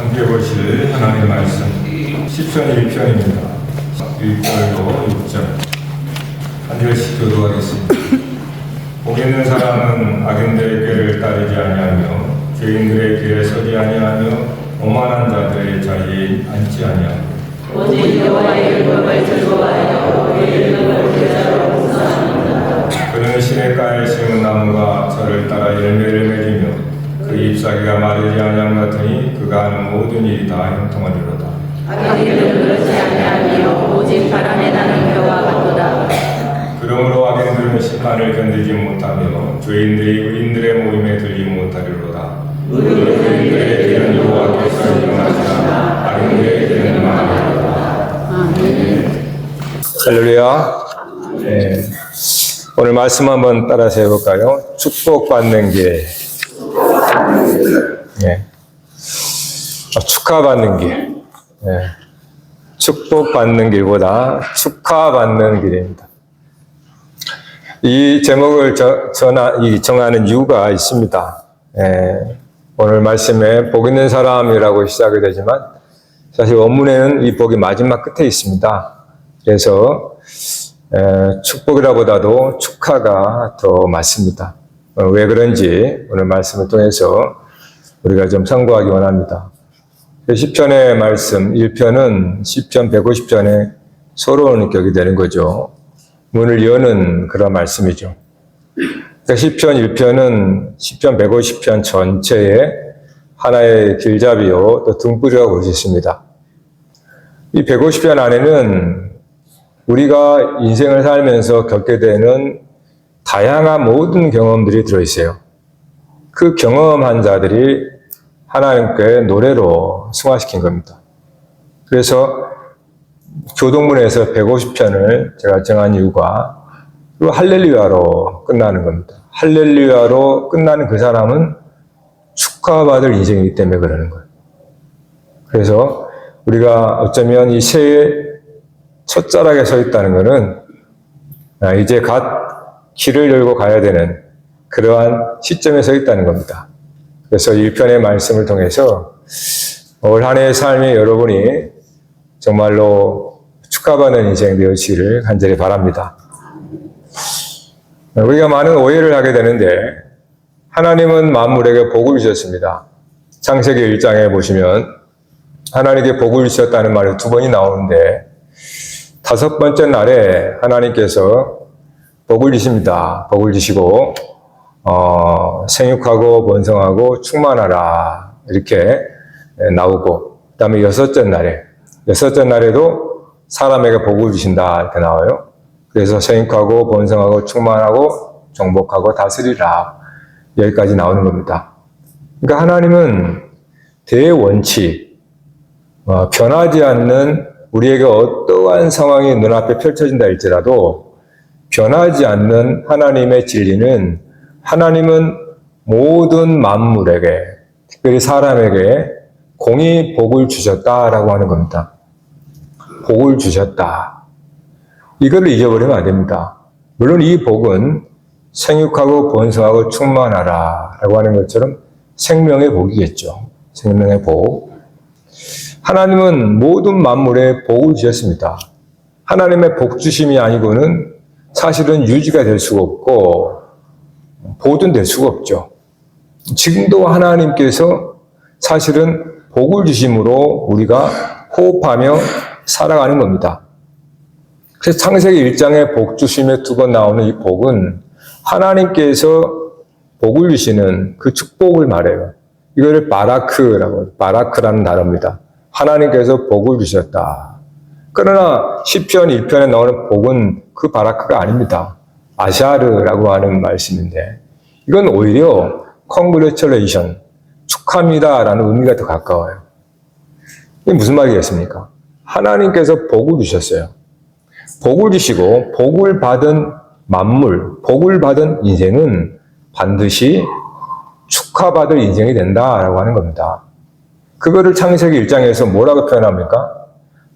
함께 보실 하나님의 말씀 10편 1편입니다. 1절로 6절 한 절씩 교도하겠습니다. 복 있는 사람은 악인들의 꾀를 따르지 아니하며 죄인들의 길에 서지 아니하며 오만한 자들의 자리에 앉지 아니하며 오직 여호와의 율법을 즐거워하여 그의 율법을 제자로 봉사하는다. 그는 시냇가에 심은 나무가 저를 따라 열매를 맺으며 그 잎사귀가 마르지 아니함 같으니 그가 하는 모든 일이 다 형통하리로다. 악인들은 그렇지 아니하며 오직 바람에 나는 벼와 같도다. 그러므로 악인들은 심판을 견디지 못하며 죄인들이 의인들의 모임에 들지 못하리로다. 의인들의 길은 여호와께서 인정하시나 악인들의 길은 망하리로다. 아멘. 할렐루야. 네. 오늘 말씀 한번 따라서 해볼까요? 축복받는 길. 네. 축하받는 길. 네. 축복받는 길보다 축하받는 길입니다. 이 제목을 정하는 이유가 있습니다. 네. 오늘 말씀에 복 있는 사람이라고 시작이 되지만 사실 원문에는 이 복이 마지막 끝에 있습니다. 그래서 축복이라보다도 축하가 더 맞습니다. 왜 그런지 오늘 말씀을 통해서 우리가 좀 참고하기 원합니다. 10편의 말씀, 1편은 10편, 150편에 서러운 격이 되는 거죠. 문을 여는 그런 말씀이죠. 10편, 1편은 10편, 150편 전체에 하나의 길잡이요, 또 등불이라고 볼 수 있습니다. 이 150편 안에는 우리가 인생을 살면서 겪게 되는 다양한 모든 경험들이 들어있어요. 그 경험한 자들이 하나님께 노래로 승화시킨 겁니다. 그래서 교동문에서 150편을 제가 정한 이유가 할렐루야로 끝나는 겁니다. 할렐루야로 끝나는 그 사람은 축하받을 인생이기 때문에 그러는 거예요. 그래서 우리가 어쩌면 이 새해 첫자락에 서 있다는 것은 이제 갓 길을 열고 가야 되는 그러한 시점에 서 있다는 겁니다. 그래서 1편의 말씀을 통해서 올 한 해의 삶에 여러분이 정말로 축하받는 인생 되시기를 간절히 바랍니다. 우리가 많은 오해를 하게 되는데 하나님은 만물에게 복을 주셨습니다. 창세기 1장에 보시면 하나님께 복을 주셨다는 말이 2번이 나오는데 5번째 날에 하나님께서 복을 주십니다. 복을 주시고 생육하고 번성하고 충만하라 이렇게 나오고 그 다음에 6째 날에도 사람에게 복을 주신다 이렇게 나와요. 그래서 생육하고 번성하고 충만하고 정복하고 다스리라 여기까지 나오는 겁니다. 그러니까 하나님은 대원칙 변하지 않는 우리에게 어떠한 상황이 눈앞에 펼쳐진다 할지라도 변하지 않는 하나님의 진리는 하나님은 모든 만물에게 특별히 사람에게 공히 복을 주셨다라고 하는 겁니다. 복을 주셨다. 이걸 잊어버리면 안 됩니다. 물론 이 복은 생육하고 번성하고 충만하라 라고 하는 것처럼 생명의 복이겠죠. 생명의 복. 하나님은 모든 만물에 복을 주셨습니다. 하나님의 복 주심이 아니고는 사실은 유지가 될 수가 없고 보존될 수가 없죠. 지금도 하나님께서 사실은 복을 주심으로 우리가 호흡하며 살아가는 겁니다. 그래서 창세기 1장에 복 주심에 2번 나오는 이 복은 하나님께서 복을 주시는 그 축복을 말해요. 이거를 바라크라는 단어입니다. 하나님께서 복을 주셨다. 그러나 10편 1편에 나오는 복은 그 바라크가 아닙니다. 아샤르라고 하는 말씀인데 이건 오히려 congratulation, 축하합니다라는 의미가 더 가까워요. 이게 무슨 말이겠습니까? 하나님께서 복을 주셨어요. 복을 주시고 복을 받은 만물, 복을 받은 인생은 반드시 축하받을 인생이 된다라고 하는 겁니다. 그거를 창세기 1장에서 뭐라고 표현합니까?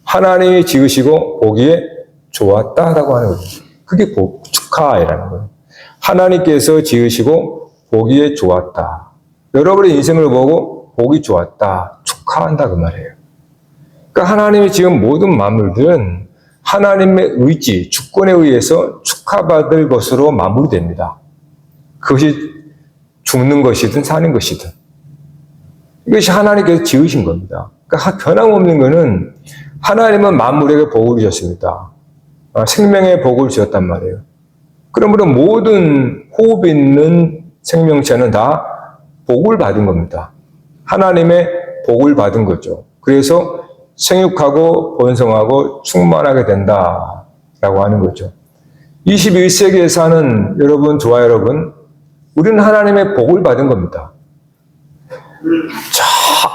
하나님이 지으시고 보기에 좋았다라고 하는 거죠. 그게 축하이라는 거예요. 하나님께서 지으시고 보기에 좋았다. 여러분의 인생을 보고 보기 좋았다. 축하한다 그 말이에요. 그러니까 하나님이 지금 모든 만물들은 하나님의 의지, 주권에 의해서 축하받을 것으로 마무리됩니다. 그것이 죽는 것이든 사는 것이든. 이것이 하나님께서 지으신 겁니다. 그러니까 변함없는 것은 하나님은 만물에게 복을 주셨습니다. 생명의 복을 주셨단 말이에요. 그러므로 모든 호흡 있는 생명체는 다 복을 받은 겁니다. 하나님의 복을 받은 거죠. 그래서 생육하고 번성하고 충만하게 된다라고 하는 거죠. 21세기에 사는 여러분, 저와 여러분, 우리는 하나님의 복을 받은 겁니다. 자,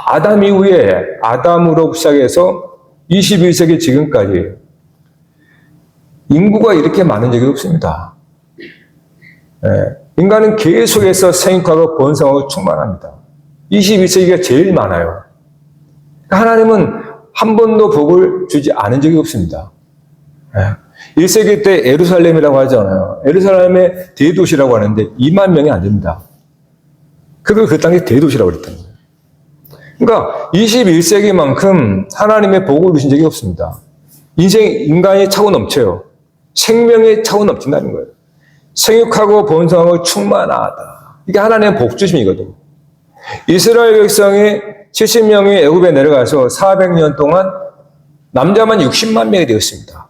아담 이후에 아담으로 시작해서 21세기 지금까지 인구가 이렇게 많은 적이 없습니다. 인간은 계속해서 생육하고 번성하고 충만합니다. 21세기가 제일 많아요. 하나님은 한 번도 복을 주지 않은 적이 없습니다. 1세기 때 예루살렘이라고 하잖아요. 예루살렘의 대도시라고 하는데 2만 명이 안 됩니다. 그걸 그 땅에 대도시라고 그랬던 거예요. 그러니까 21세기만큼 하나님의 복을 주신 적이 없습니다. 인간이 차고 넘쳐요. 생명이 차고 넘친다는 거예요. 생육하고 번성하고 충만하다. 이게 하나님의 복주심이거든요. 이스라엘 백성이 70명이 애굽에 내려가서 400년 동안 남자만 60만 명이 되었습니다.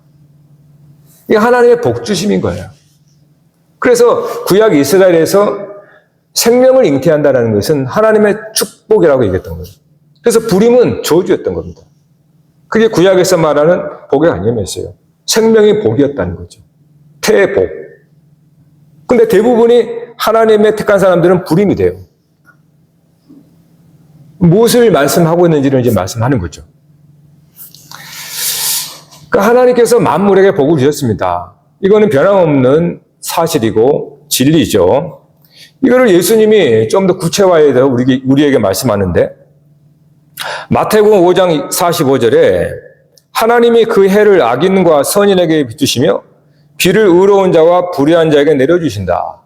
이게 하나님의 복주심인 거예요. 그래서 구약 이스라엘에서 생명을 잉태한다는 것은 하나님의 축복이라고 얘기했던 거예요. 그래서 불임은 저주였던 겁니다. 그게 구약에서 말하는 복의 개념이었어요. 생명이 복이었다는 거죠. 태복. 근데 대부분이 하나님의 택한 사람들은 불임이 돼요. 무엇을 말씀하고 있는지를 이제 말씀하는 거죠. 그러니까 하나님께서 만물에게 복을 주셨습니다. 이거는 변함없는 사실이고 진리죠. 이거를 예수님이 좀 더 구체화해서 우리에게 말씀하는데, 마태복음 5장 45절에 하나님이 그 해를 악인과 선인에게 비추시며 비를 의로운 자와 불의한 자에게 내려주신다.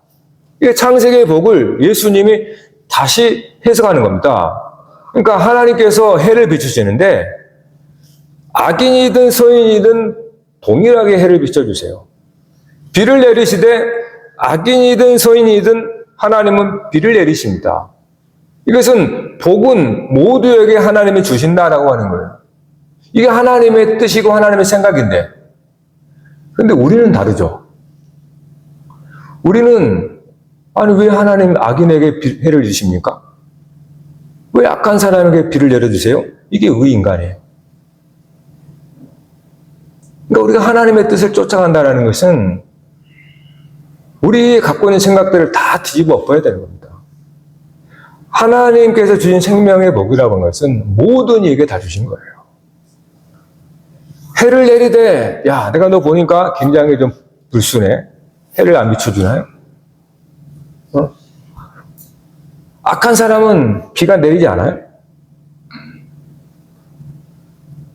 이게 창세기의 복을 예수님이 다시 해석하는 겁니다. 그러니까 하나님께서 해를 비추시는데 악인이든 선인이든 동일하게 해를 비춰주세요. 비를 내리시되 악인이든 선인이든 하나님은 비를 내리십니다. 이것은 복은 모두에게 하나님이 주신다라고 하는 거예요. 이게 하나님의 뜻이고 하나님의 생각인데, 근데 우리는 다르죠. 우리는 아니 왜 하나님 악인에게 해를 주십니까? 왜 악한 사람에게 비를 내려주세요? 이게 우리 인간이에요. 그러니까 우리가 하나님의 뜻을 쫓아간다는 것은 우리 갖고 있는 생각들을 다 뒤집어 엎어야 되는 겁니다. 하나님께서 주신 생명의 복이라고 하는 것은 모든 이에게 다 주신 거예요. 해를 내리되, 야, 내가 너 보니까 굉장히 좀 불순해. 해를 안 비춰주나요? 악한 사람은 비가 내리지 않아요?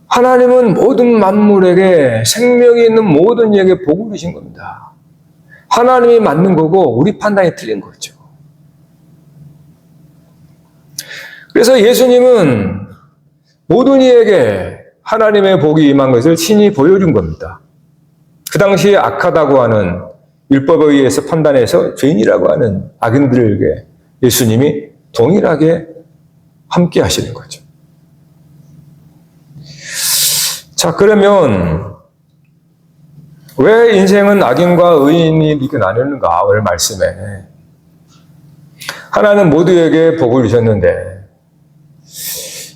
하나님은 모든 만물에게, 생명이 있는 모든 이에게 복을 주신 겁니다. 하나님이 맞는 거고 우리 판단이 틀린 거죠. 그래서 예수님은 모든 이에게 하나님의 복이 임한 것을 친히 보여준 겁니다. 그 당시에 악하다고 하는 율법에 의해서 판단해서 죄인이라고 하는 악인들에게 예수님이 동일하게 함께 하시는 거죠. 자, 그러면 왜 인생은 악인과 의인이 이렇게 나뉘는가? 오늘 말씀에 하나는 모두에게 복을 주셨는데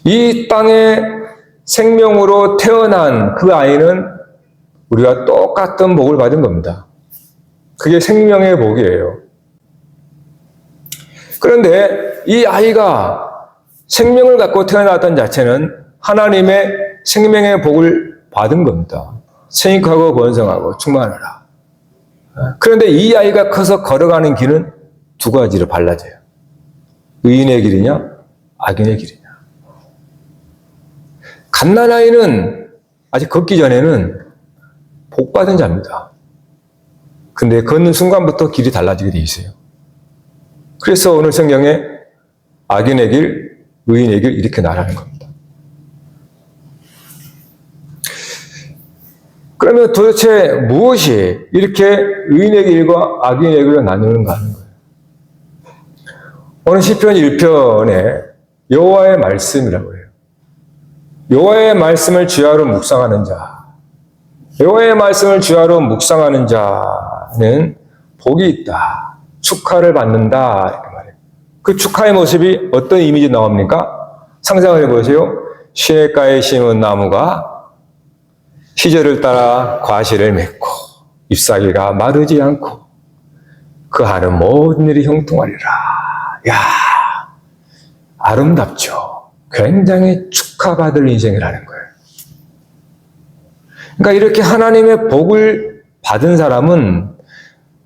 이 땅에 생명으로 태어난 그 아이는 우리가 똑같은 복을 받은 겁니다. 그게 생명의 복이에요. 그런데 이 아이가 생명을 갖고 태어났던 자체는 하나님의 생명의 복을 받은 겁니다. 생육하고 번성하고 충만하라. 그런데 이 아이가 커서 걸어가는 길은 두 가지로 발라져요. 의인의 길이냐, 악인의 길이냐. 갓난아이는 아직 걷기 전에는 복받은 자입니다. 근데 걷는 순간부터 길이 달라지게 돼 있어요. 그래서 오늘 성경에 악인의 길, 의인의 길 이렇게 나라는 겁니다. 그러면 도대체 무엇이 이렇게 의인의 길과 악인의 길로 나누는가 하는 거예요. 오늘 시편 1편에 여호와의 말씀이라고 해요. 여호와의 말씀을 주야로 묵상하는 자, 여호와의 말씀을 주야로 묵상하는 자는 복이 있다, 축하를 받는다 이렇게 말해요. 그 축하의 모습이 어떤 이미지 나옵니까? 상상을 해보세요. 시냇가에 심은 나무가 시절을 따라 과실을 맺고 잎사귀가 마르지 않고 그 하는 모든 일이 형통하리라. 야, 아름답죠. 굉장히 축하받을 인생이라는 거예요. 그러니까 이렇게 하나님의 복을 받은 사람은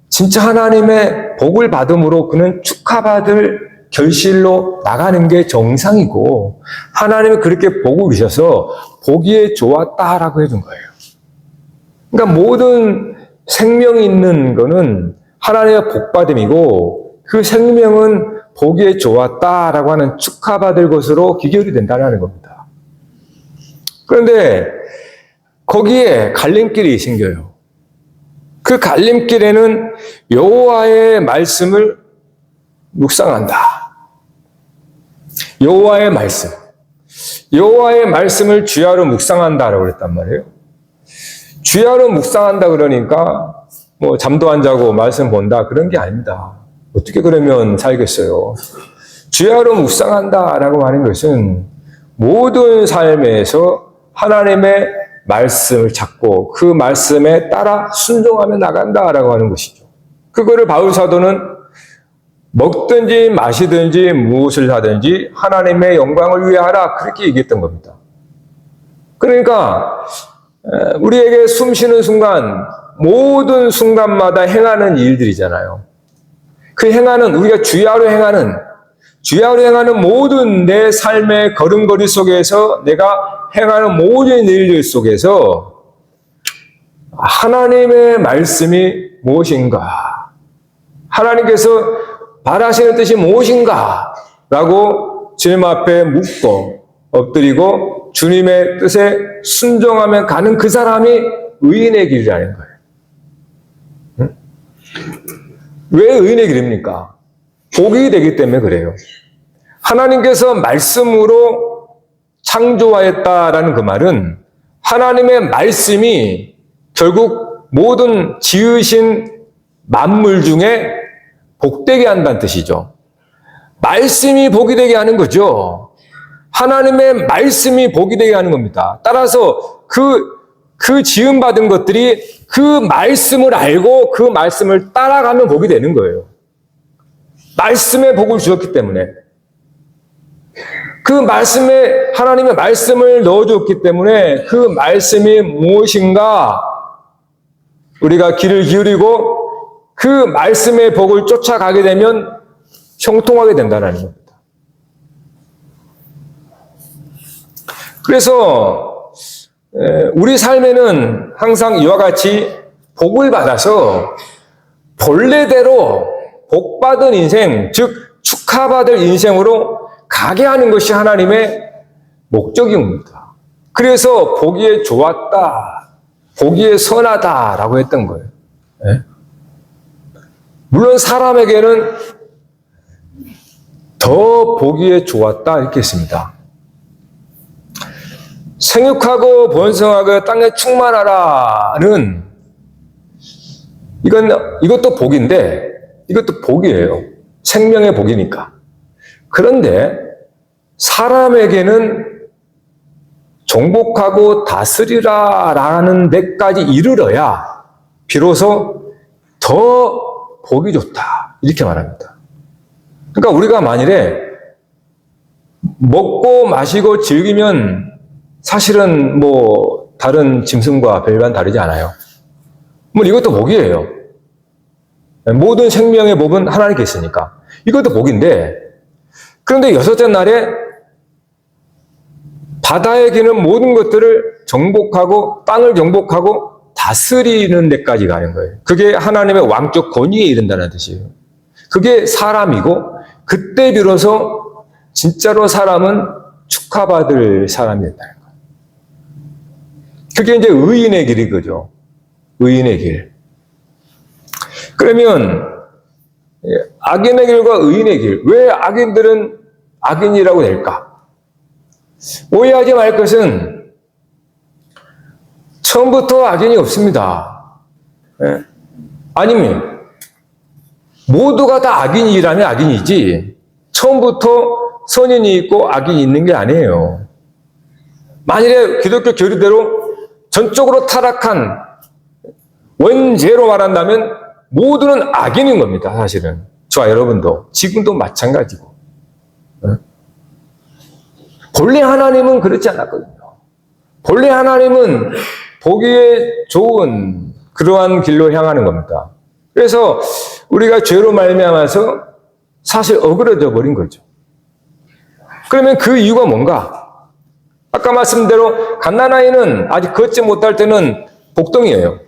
진짜 하나님의 복을 받음으로 그는 축하받을 결실로 나가는 게 정상이고, 하나님이 그렇게 복을 주셔서 보기에 좋았다라고 해준 거예요. 그러니까 모든 생명이 있는 거는 하나님의 복받음이고, 그 생명은 보기에 좋았다라고 하는 축하받을 것으로 기결이 된다는 겁니다. 그런데 거기에 갈림길이 생겨요. 그 갈림길에는 여호와의 말씀을 묵상한다. 여호와의 말씀. 여호와의 말씀을 주야로 묵상한다라고 그랬단 말이에요. 주야로 묵상한다 그러니까 뭐 잠도 안 자고 말씀 본다 그런 게 아닙니다. 어떻게 그러면 살겠어요? 주야로 묵상한다라고 하는 것은 모든 삶에서 하나님의 말씀을 찾고 그 말씀에 따라 순종하며 나간다라고 하는 것이죠. 그거를 바울 사도는 먹든지 마시든지 무엇을 하든지 하나님의 영광을 위해 하라 그렇게 얘기했던 겁니다. 그러니까 우리에게 숨 쉬는 순간 모든 순간마다 행하는 일들이잖아요. 그 행하는 우리가 주야로 행하는 모든 내 삶의 걸음걸이 속에서 내가 행하는 모든 일들 속에서 하나님의 말씀이 무엇인가? 하나님께서 바라시는 뜻이 무엇인가? 라고 주님 앞에 묻고 엎드리고 주님의 뜻에 순종하며 가는 그 사람이 의인의 길이라는 거예요. 응? 왜 의인의 길입니까? 복이 되기 때문에 그래요. 하나님께서 말씀으로 창조하였다라는 그 말은 하나님의 말씀이 결국 모든 지으신 만물 중에 복되게 한다는 뜻이죠. 말씀이 복이 되게 하는 거죠. 하나님의 말씀이 복이 되게 하는 겁니다. 따라서 그 지음받은 것들이 그 말씀을 알고 그 말씀을 따라가면 복이 되는 거예요. 말씀에 복을 주셨기 때문에. 그 말씀에, 하나님의 말씀을 넣어줬기 때문에 그 말씀이 무엇인가 우리가 귀를 기울이고 그 말씀의 복을 쫓아가게 되면 형통하게 된다는 겁니다. 그래서 우리 삶에는 항상 이와 같이 복을 받아서 본래대로 복받은 인생, 즉 축하받을 인생으로 가게 하는 것이 하나님의 목적입니다. 그래서 보기에 좋았다, 보기에 선하다라고 했던 거예요. 네? 물론 사람에게는 더 보기에 좋았다 이렇게 했습니다. 생육하고 번성하고 땅에 충만하라는 이것도 복인데 이것도 복이에요. 생명의 복이니까. 그런데 사람에게는 정복하고 다스리라라는 데까지 이르러야 비로소 더 복이 좋다 이렇게 말합니다. 그러니까 우리가 만일에 먹고 마시고 즐기면 사실은 뭐 다른 짐승과 별반 다르지 않아요. 뭐 이것도 복이에요. 모든 생명의 복은 하나님께 있으니까 이것도 복인데, 그런데 여섯째 날에 바다에 기는 모든 것들을 정복하고 땅을 정복하고 다스리는 데까지 가는 거예요. 그게 하나님의 왕적 권위에 이른다는 뜻이에요. 그게 사람이고 그때 비로소 진짜로 사람은 축하받을 사람이 된다는 거예요. 그게 이제 의인의 길이 거죠. 의인의 길. 그러면 악인의 길과 의인의 길. 왜 악인들은 악인이라고 낼까? 오해하지 말 것은 처음부터 악인이 없습니다. 예? 아니면 모두가 다 악인이라면 악인이지 처음부터 선인이 있고 악인이 있는 게 아니에요. 만일에 기독교 교리대로 전적으로 타락한 원죄로 말한다면 모두는 악인인 겁니다. 사실은 저와 여러분도 지금도 마찬가지고. 본래 하나님은 그렇지 않았거든요. 본래 하나님은 보기에 좋은 그러한 길로 향하는 겁니다. 그래서 우리가 죄로 말미암아서 사실 어그러져 버린 거죠. 그러면 그 이유가 뭔가? 아까 말씀대로 갓난아이는 아직 걷지 못할 때는 복덩이에요.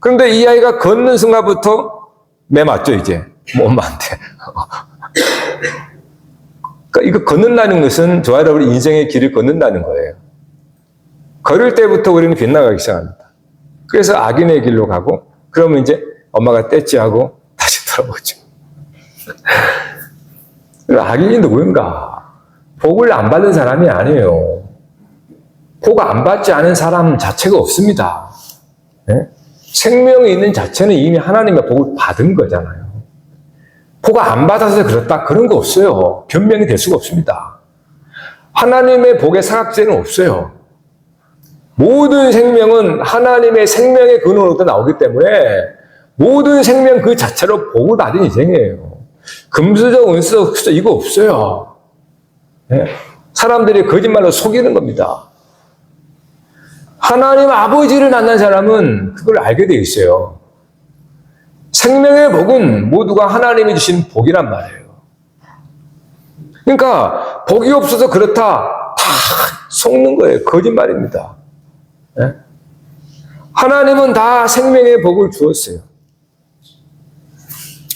그런데 이 아이가 걷는 순간부터 매 맞죠, 이제. 엄마한테. 그러니까 이거 걷는다는 것은 저와 여러분 인생의 길을 걷는다는 거예요. 걸을 때부터 우리는 빗나가기 시작합니다. 그래서 악인의 길로 가고, 그러면 이제 엄마가 떼찌하고 다시 돌아오죠. 악인이 누구인가? 복을 안 받는 사람이 아니에요. 복 안 받지 않은 사람 자체가 없습니다. 네? 생명이 있는 자체는 이미 하나님의 복을 받은 거잖아요. 복 안 받아서 그렇다 그런 거 없어요. 변명이 될 수가 없습니다. 하나님의 복의 사각지대는 없어요. 모든 생명은 하나님의 생명의 근원으로부터 나오기 때문에 모든 생명 그 자체로 복을 받은 인생이에요. 금수저, 은수저, 흑수저 이거 없어요. 네? 사람들이 거짓말로 속이는 겁니다. 하나님 아버지를 만난 사람은 그걸 알게 돼 있어요. 생명의 복은 모두가 하나님이 주신 복이란 말이에요. 그러니까 복이 없어서 그렇다 다 속는 거예요. 거짓말입니다. 네? 하나님은 다 생명의 복을 주었어요.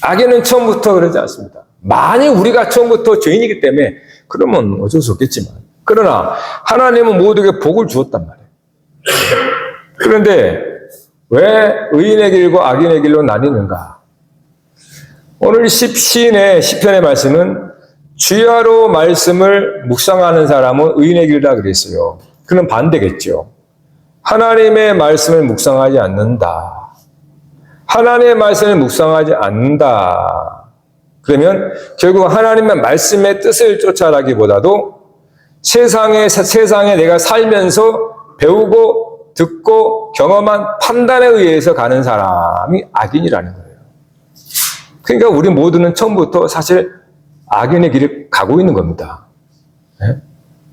악인은 처음부터 그러지 않습니다. 만약 우리가 처음부터 죄인이기 때문에 그러면 어쩔 수 없겠지만 그러나 하나님은 모두에게 복을 주었단 말이에요. 그런데 왜 의인의 길과 악인의 길로 나뉘는가? 오늘 시인의 시편의 말씀은 주야로 말씀을 묵상하는 사람은 의인의 길이라 그랬어요. 그는 반대겠죠. 하나님의 말씀을 묵상하지 않는다. 하나님의 말씀을 묵상하지 않는다. 그러면 결국 하나님의 말씀의 뜻을 쫓아라기보다도 세상에 내가 살면서 배우고 듣고 경험한 판단에 의해서 가는 사람이 악인이라는 거예요. 그러니까 우리 모두는 처음부터 사실 악인의 길을 가고 있는 겁니다. 네?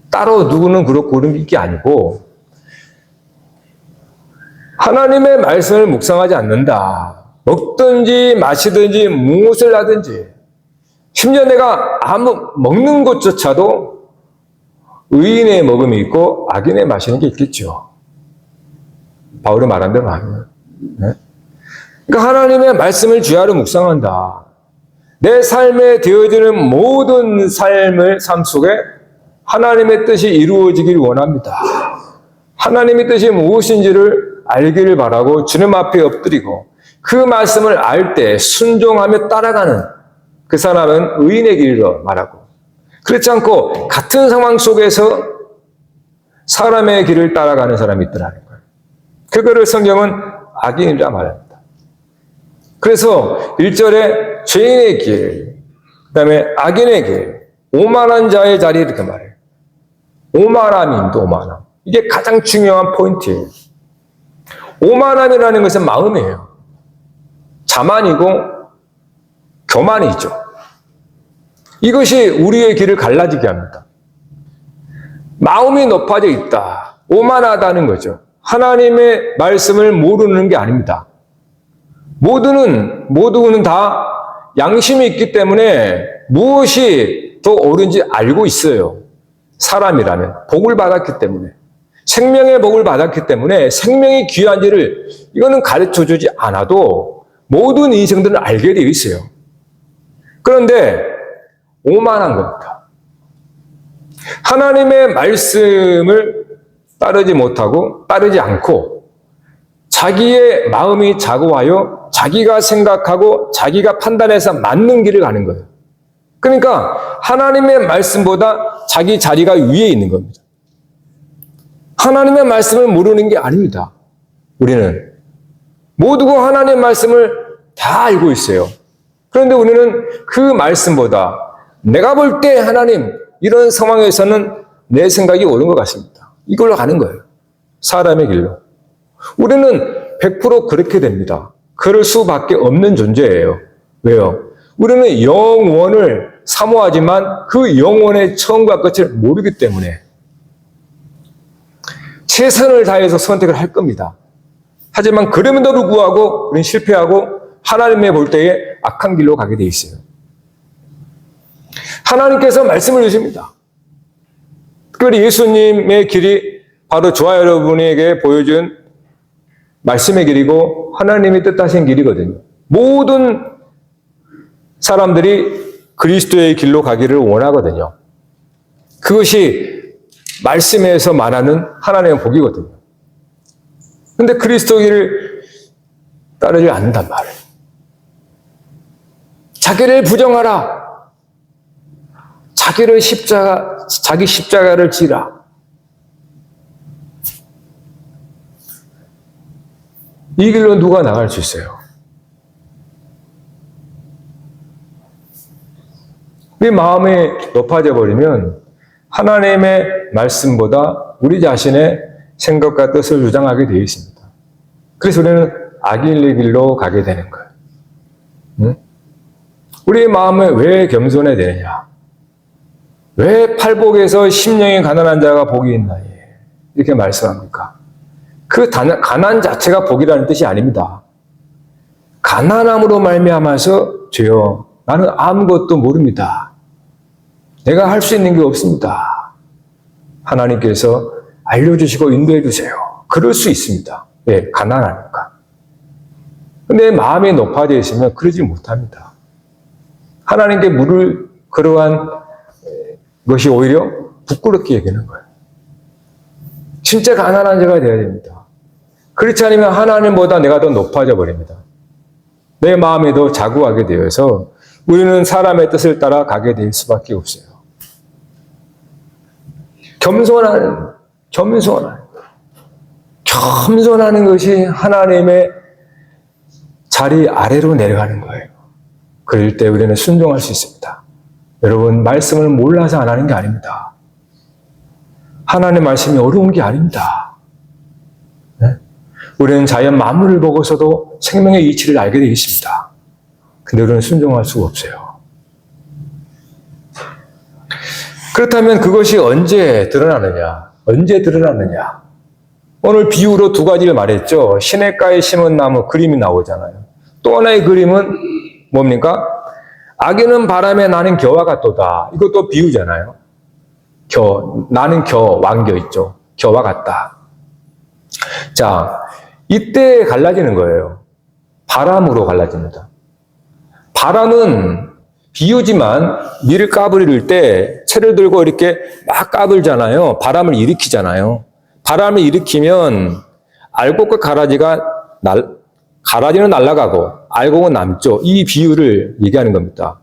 따로 누구는 그렇고 그런 게 아니고 하나님의 말씀을 묵상하지 않는다. 먹든지 마시든지 무엇을 하든지 심지어 내가 아무 먹는 것조차도 의인의 먹음이 있고 악인의 마시는 게 있겠죠. 바울이 말한 대로 하면. 네? 그러니까 하나님의 말씀을 주야로 묵상한다. 내 삶에 되어지는 모든 삶 속에 하나님의 뜻이 이루어지길 원합니다. 하나님의 뜻이 무엇인지를 알기를 바라고 주님 앞에 엎드리고 그 말씀을 알 때 순종하며 따라가는 그 사람은 의인의 길로 말하고 그렇지 않고 같은 상황 속에서 사람의 길을 따라가는 사람이 있더라는 거예요. 그거를 성경은 악인이라 말합니다. 그래서 1절에 죄인의 길, 그 다음에 악인의 길, 오만한 자의 자리 이렇게 말해요. 오만함입니다. 오만함. 이게 가장 중요한 포인트예요. 오만함이라는 것은 마음이에요. 자만이고 교만이죠. 이것이 우리의 길을 갈라지게 합니다. 마음이 높아져 있다. 오만하다는 거죠. 하나님의 말씀을 모르는 게 아닙니다. 모두는 다 양심이 있기 때문에 무엇이 더 옳은지 알고 있어요. 사람이라면. 복을 받았기 때문에. 생명의 복을 받았기 때문에 생명이 귀한지를 이거는 가르쳐 주지 않아도 모든 인생들은 알게 되어 있어요. 그런데 오만한 겁니다. 하나님의 말씀을 따르지 못하고 따르지 않고 자기의 마음이 자고하여 자기가 생각하고 자기가 판단해서 맞는 길을 가는 거예요. 그러니까 하나님의 말씀보다 자기 자리가 위에 있는 겁니다. 하나님의 말씀을 모르는 게 아닙니다. 우리는 모두가 하나님의 말씀을 다 알고 있어요. 그런데 우리는 그 말씀보다 내가 볼 때 하나님 이런 상황에서는 내 생각이 옳은 것 같습니다. 이걸로 가는 거예요. 사람의 길로. 우리는 100% 그렇게 됩니다. 그럴 수밖에 없는 존재예요. 왜요? 우리는 영원을 사모하지만 그 영원의 처음과 끝을 모르기 때문에 최선을 다해서 선택을 할 겁니다. 하지만 그럼에도 불구하고 우리는 실패하고 하나님의 볼 때에 악한 길로 가게 돼 있어요. 하나님께서 말씀을 주십니다. 특별히 예수님의 길이 바로 저와 여러분에게 보여준 말씀의 길이고 하나님이 뜻하신 길이거든요. 모든 사람들이 그리스도의 길로 가기를 원하거든요. 그것이 말씀에서 말하는 하나님의 복이거든요. 근데 그리스도 길을 따르지 않는단 말이에요. 자기를 부정하라. 자기 십자가를 지라. 이 길로 누가 나갈 수 있어요? 우리 마음이 높아져 버리면 하나님의 말씀보다 우리 자신의 생각과 뜻을 주장하게 되어 있습니다. 그래서 우리는 악인의 길로 가게 되는 거예요. 응? 우리의 마음에 왜 겸손해야 되느냐? 왜 팔복에서 심령이 가난한 자가 복이 있나니? 이렇게 말씀합니까? 그 가난 자체가 복이라는 뜻이 아닙니다. 가난함으로 말미암아서 주여 나는 아무것도 모릅니다. 내가 할 수 있는 게 없습니다. 하나님께서 알려주시고 인도해 주세요. 그럴 수 있습니다. 네, 가난하니까. 근데 마음이 높아져 있으면 그러지 못합니다. 하나님께 물을 그러한 것이 오히려 부끄럽게 여기는 거예요. 진짜 가난한 자가 되어야 됩니다. 그렇지 않으면 하나님보다 내가 더 높아져 버립니다. 내 마음이 더 자고하게 되어서 우리는 사람의 뜻을 따라 가게 될 수밖에 없어요. 겸손하는 것이 하나님의 자리 아래로 내려가는 거예요. 그럴 때 우리는 순종할 수 있습니다. 여러분, 말씀을 몰라서 안 하는 게 아닙니다. 하나님의 말씀이 어려운 게 아닙니다. 네? 우리는 자연 만물을 보고서도 생명의 이치를 알게 되어 있습니다. 근데 우리는 순종할 수가 없어요. 그렇다면 그것이 언제 드러나느냐? 오늘 비유로 두 가지를 말했죠. 시냇가에 심은 나무 그림이 나오잖아요. 또 하나의 그림은 뭡니까? 악인은 바람에 나는 겨와 같도다. 이것도 비유잖아요. 나는 왕겨 있죠. 겨와 같다. 자, 이때 갈라지는 거예요. 바람으로 갈라집니다. 바람은 비유지만 밀을 까부릴 때 채를 들고 이렇게 막 까불잖아요. 바람을 일으키잖아요. 바람을 일으키면 알곡과 가라지는 날아가고 알곡은 남죠. 이 비유를 얘기하는 겁니다.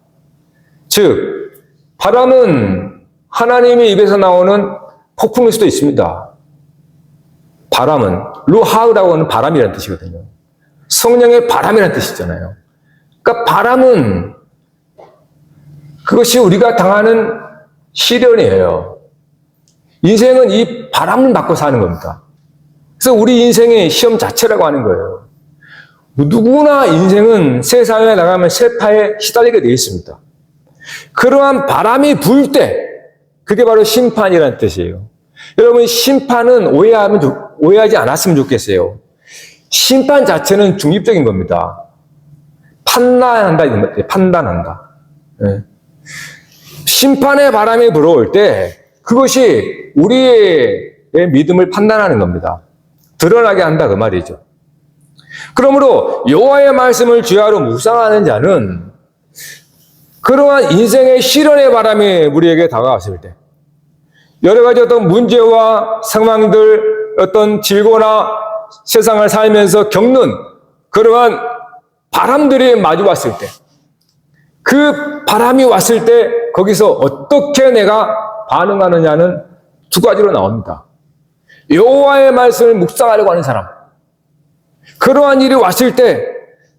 즉, 바람은 하나님의 입에서 나오는 폭풍일 수도 있습니다. 바람은 루하우라고 하는 바람이라는 뜻이거든요. 성령의 바람이라는 뜻이잖아요. 그러니까 바람은 그것이 우리가 당하는 시련이에요. 인생은 이 바람을 맞고 사는 겁니다. 그래서 우리 인생의 시험 자체라고 하는 거예요. 누구나 인생은 세상에 나가면 세파에 시달리게 되어 있습니다. 그러한 바람이 불 때 그게 바로 심판이라는 뜻이에요. 여러분, 심판은 오해하지 않았으면 좋겠어요. 심판 자체는 중립적인 겁니다. 판단한다. 네. 심판의 바람이 불어올 때 그것이 우리의 믿음을 판단하는 겁니다. 드러나게 한다 그 말이죠. 그러므로 여호와의 말씀을 주야로 묵상하는 자는 그러한 인생의 시련의 바람이 우리에게 다가왔을 때 여러 가지 어떤 문제와 상황들, 어떤 질고나 세상을 살면서 겪는 그러한 바람들이 마주 왔을 때, 그 바람이 왔을 때 거기서 어떻게 내가 반응하느냐는 두 가지로 나옵니다. 여호와의 말씀을 묵상하려고 하는 사람, 그러한 일이 왔을 때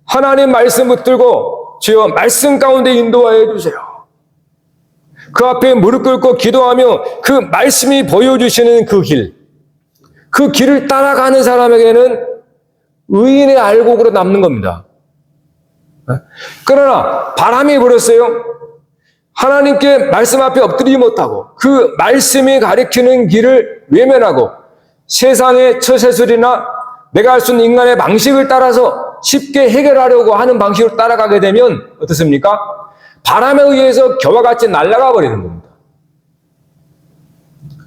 하나님 말씀 붙들고 주여 말씀 가운데 인도하여 주세요. 그 앞에 무릎 꿇고 기도하며 그 말씀이 보여주시는 그 길, 그 길을 따라가는 사람에게는 의인의 알곡으로 남는 겁니다. 그러나 바람이 불었어요. 하나님께 말씀 앞에 엎드리지 못하고 그 말씀이 가리키는 길을 외면하고 세상의 처세술이나 내가 할 수 있는 인간의 방식을 따라서 쉽게 해결하려고 하는 방식으로 따라가게 되면 어떻습니까? 바람에 의해서 겨와 같이 날아가 버리는 겁니다.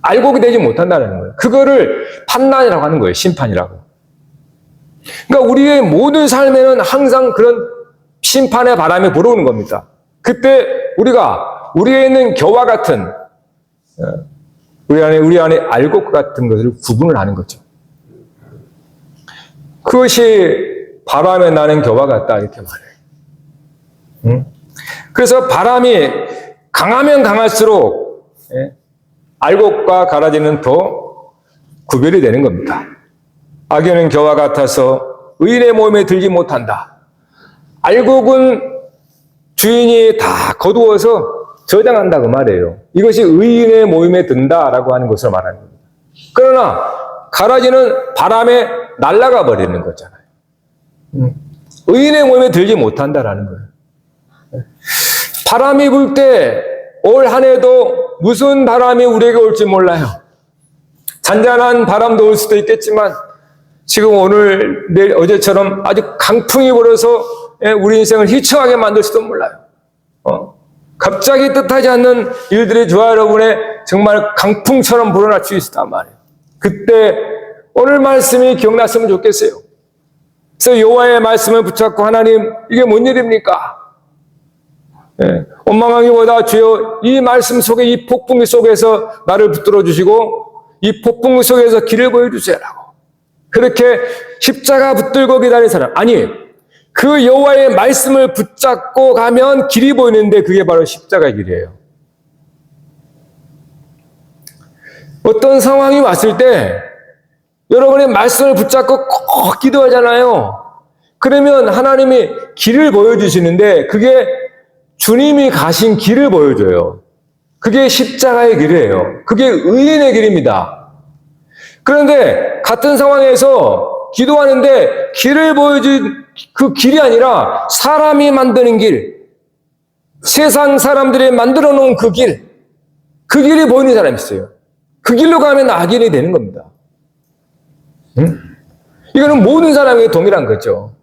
알곡이 되지 못한다는 거예요. 그거를 판단이라고 하는 거예요. 심판이라고. 그러니까 우리의 모든 삶에는 항상 그런 심판의 바람이 불어오는 겁니다. 그때 우리가 우리에 있는 겨와 같은 우리 안에 알곡 같은 것을 구분을 하는 거죠. 그것이 바람에 나는 겨와 같다 이렇게 말해요. 그래서 바람이 강하면 강할수록 알곡과 가라지는 더 구별이 되는 겁니다. 악연은 겨와 같아서 의인의 모임에 들지 못한다. 알곡은 주인이 다 거두어서 저장한다 그 말이에요. 이것이 의인의 모임에 든다라고 하는 것을 말하는 겁니다. 그러나 가라지는 바람에 날아가 버리는 거잖아요. 의인의 모임에 들지 못한다라는 거예요. 바람이 불 때 올 한 해도 무슨 바람이 우리에게 올지 몰라요. 잔잔한 바람도 올 수도 있겠지만 지금 오늘 내일 어제처럼 아주 강풍이 불어서 우리 인생을 희청하게 만들 수도 몰라요. 갑자기 뜻하지 않는 일들이 저와 여러분의 정말 강풍처럼 불어날 수 있단 말이에요. 그때 오늘 말씀이 기억났으면 좋겠어요. 그래서 여호와의 말씀을 붙잡고 하나님 이게 뭔 일입니까? 원망하기보다 주여 이 말씀 속에 이 폭풍 속에서 나를 붙들어 주시고 이 폭풍 속에서 길을 보여주세요라고 그렇게 십자가 붙들고 기다린 사람 아니 그 여호와의 말씀을 붙잡고 가면 길이 보이는데 그게 바로 십자가의 길이에요. 어떤 상황이 왔을 때 여러분의 말씀을 붙잡고 꼭 기도하잖아요. 그러면 하나님이 길을 보여주시는데 그게 주님이 가신 길을 보여줘요. 그게 십자가의 길이에요. 그게 의인의 길입니다. 그런데 같은 상황에서 기도하는데 길을 보여준 그 길이 아니라 사람이 만드는 길, 세상 사람들이 만들어 놓은 그 길이 보이는 사람이 있어요. 그 길로 가면 악인이 되는 겁니다. 이거는 모든 사람에게 동일한 거죠.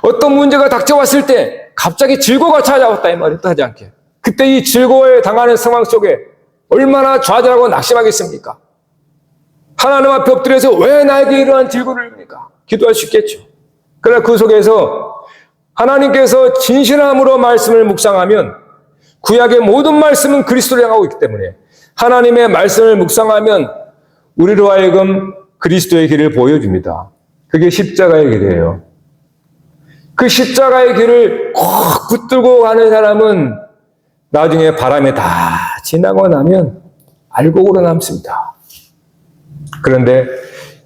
어떤 문제가 닥쳐왔을 때 갑자기 즐거가 찾아왔다 이 말이 뜻하지 않게 그때 이 즐거에 당하는 상황 속에 얼마나 좌절하고 낙심하겠습니까? 하나님 앞에 엎드려서 왜 나에게 이러한 질고를 줍니까? 기도할 수 있겠죠. 그러나 그 속에서 하나님께서 진실함으로 말씀을 묵상하면 구약의 모든 말씀은 그리스도를 향하고 있기 때문에 하나님의 말씀을 묵상하면 우리로 하여금 그리스도의 길을 보여줍니다. 그게 십자가의 길이에요. 그 십자가의 길을 꼭 붙들고 가는 사람은 나중에 바람에 다 지나고 나면 알곡으로 남습니다. 그런데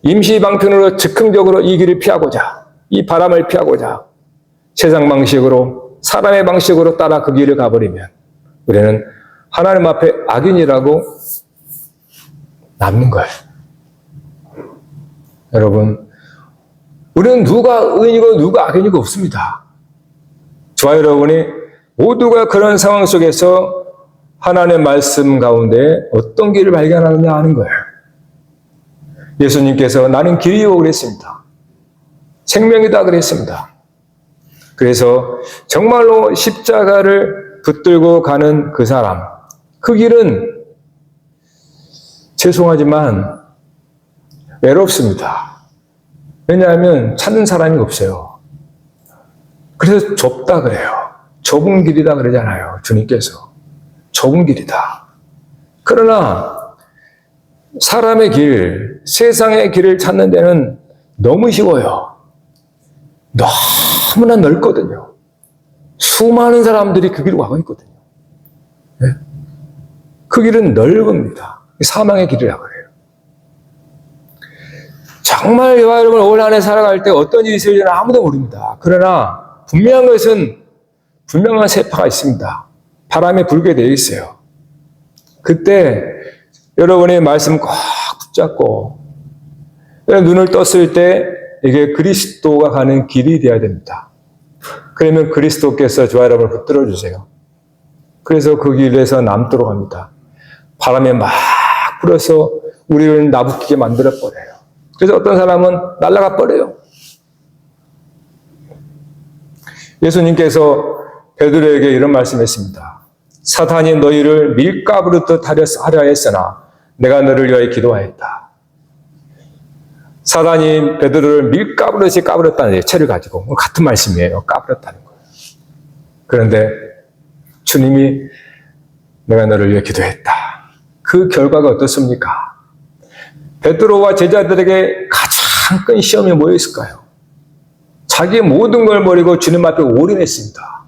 임시방편으로 즉흥적으로 이 길을 피하고자 이 바람을 피하고자 세상 방식으로 사람의 방식으로 따라 그 길을 가버리면 우리는 하나님 앞에 악인이라고 남는 거예요. 여러분 우리는 누가 의인이고 누가 악인이고 없습니다. 저와 여러분이 모두가 그런 상황 속에서 하나님의 말씀 가운데 어떤 길을 발견하느냐 하는 거예요. 예수님께서 나는 길이요 그랬습니다. 생명이다 그랬습니다. 그래서 정말로 십자가를 붙들고 가는 그 사람, 그 길은 죄송하지만 외롭습니다. 왜냐하면 찾는 사람이 없어요. 그래서 좁다 그래요. 좁은 길이다 그러잖아요. 주님께서. 좁은 길이다. 그러나 사람의 길, 세상의 길을 찾는 데는 너무 쉬워요. 너무나 넓거든요. 수많은 사람들이 그 길을 가고 있거든요. 네? 그 길은 넓습니다. 사망의 길이라고 그래요. 정말 저와 여러분 올 한 해 살아갈 때 어떤 일이 있을지는 아무도 모릅니다. 그러나 분명한 것은 분명한 세파가 있습니다. 바람이 불게 되어 있어요. 그때 여러분의 말씀 꼭 붙잡고 눈을 떴을 때 이게 그리스도가 가는 길이 되어야 됩니다. 그러면 그리스도께서 저와 여러분을 붙들어 주세요. 그래서 그 길에서 남도록 합니다. 바람에 막 불어서 우리를 나부끼게 만들어 버려요. 그래서 어떤 사람은 날아가 버려요. 예수님께서 베드로에게 이런 말씀했습니다. 사탄이 너희를 밀가부르듯 하려 했으나 내가 너를 위하여 기도하였다. 사단이 베드로를 밀가부르듯이 까불었다는 채를 가지고 같은 말씀이에요. 까불었다는 거예요. 그런데 주님이 내가 너를 위해 기도했다. 그 결과가 어떻습니까? 베드로와 제자들에게 가장 큰 시험이 뭐였을까요? 자기의 모든 걸 버리고 주님 앞에 올인했습니다.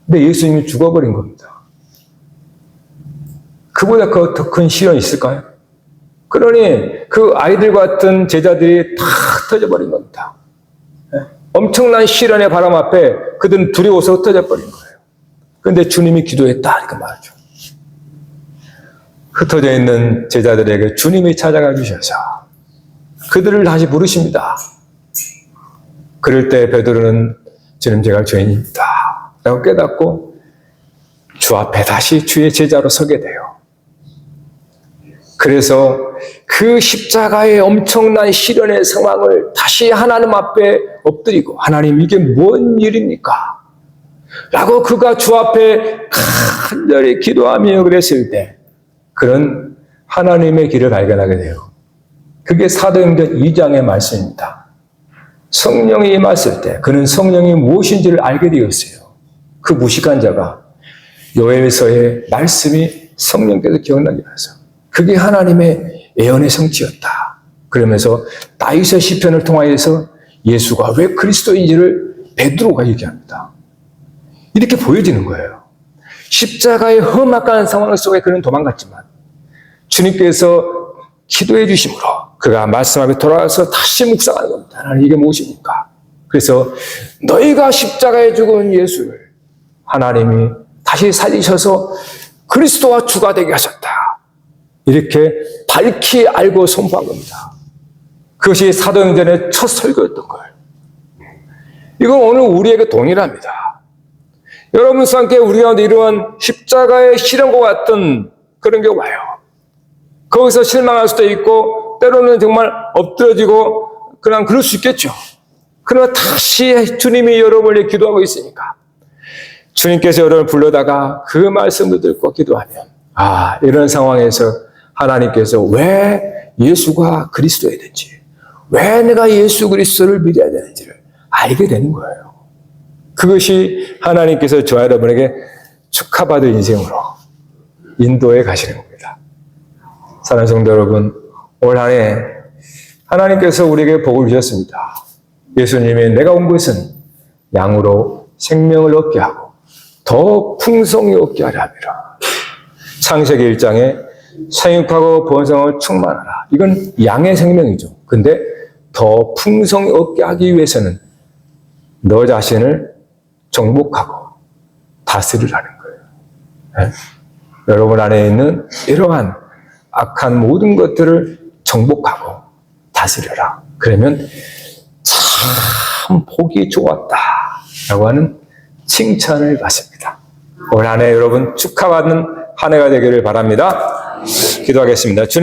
근데 예수님이 죽어버린 겁니다. 그보다 더 큰 시련이 있을까요? 그러니 그 아이들 같은 제자들이 다 흩어져 버린 겁니다. 엄청난 시련의 바람 앞에 그들은 두려워서 흩어져 버린 거예요. 그런데 주님이 기도했다 이렇게 말하죠. 흩어져 있는 제자들에게 주님이 찾아가 주셔서 그들을 다시 부르십니다. 그럴 때 베드로는 주님 제가 죄인입니다 라고 깨닫고 주 앞에 다시 주의 제자로 서게 돼요. 그래서 그 십자가의 엄청난 시련의 상황을 다시 하나님 앞에 엎드리고 하나님 이게 뭔 일입니까? 라고 그가 주 앞에 간절히 기도하며 그랬을 때 그런 하나님의 길을 발견하게 돼요. 그게 사도행전 2장의 말씀입니다. 성령이 임했을 때 그는 성령이 무엇인지를 알게 되었어요. 그 무식한 자가 요엘서의 말씀이 성령께서 기억나게 해서 그게 하나님의 예언의 성취였다. 그러면서 다윗의 시편을 통하여서 예수가 왜 그리스도인지를 베드로가 얘기합니다. 이렇게 보여지는 거예요. 십자가의 험악한 상황 속에 그는 도망갔지만 주님께서 기도해 주심으로 그가 말씀 앞에 돌아와서 다시 묵상하는 겁니다. 하나님 이게 무엇입니까? 그래서 너희가 십자가에 죽은 예수를 하나님이 다시 살리셔서 그리스도와 주가 되게 하셨다. 이렇게 밝히 알고 선포한 겁니다. 그것이 사도행전의 첫 설교였던 거예요. 이건 오늘 우리에게 동일합니다. 여러분 함께 우리 가운데 이러한 십자가의 시련과 같은 그런 게 와요. 거기서 실망할 수도 있고 때로는 정말 엎드러지고 그냥 그럴 수 있겠죠. 그러나 다시 주님이 여러분을 기도하고 있으니까 주님께서 여러분을 불러다가 그 말씀을 듣고 기도하면 이런 상황에서 하나님께서 왜 예수가 그리스도이든지 왜 내가 예수 그리스도를 믿어야 되는지를 알게 되는 거예요. 그것이 하나님께서 저와 여러분에게 축하받을 인생으로 인도해 가시는 겁니다. 사랑하는 성도 여러분, 올 한 해 하나님께서 우리에게 복을 주셨습니다. 예수님이 내가 온 것은 양으로 생명을 얻게 하고 더 풍성히 얻게 하려 함이라. 창세기 1장에 생육하고 번성을 충만하라. 이건 양의 생명이죠. 근데 더 풍성히 얻게 하기 위해서는 너 자신을 정복하고 다스리라는 거예요. 네? 여러분 안에 있는 이러한 악한 모든 것들을 정복하고 다스려라. 그러면 참 복이 좋았다 라고 하는 칭찬을 받습니다. 올 한 해 여러분 축하받는 한 해가 되기를 바랍니다. 기도하겠습니다. 주님.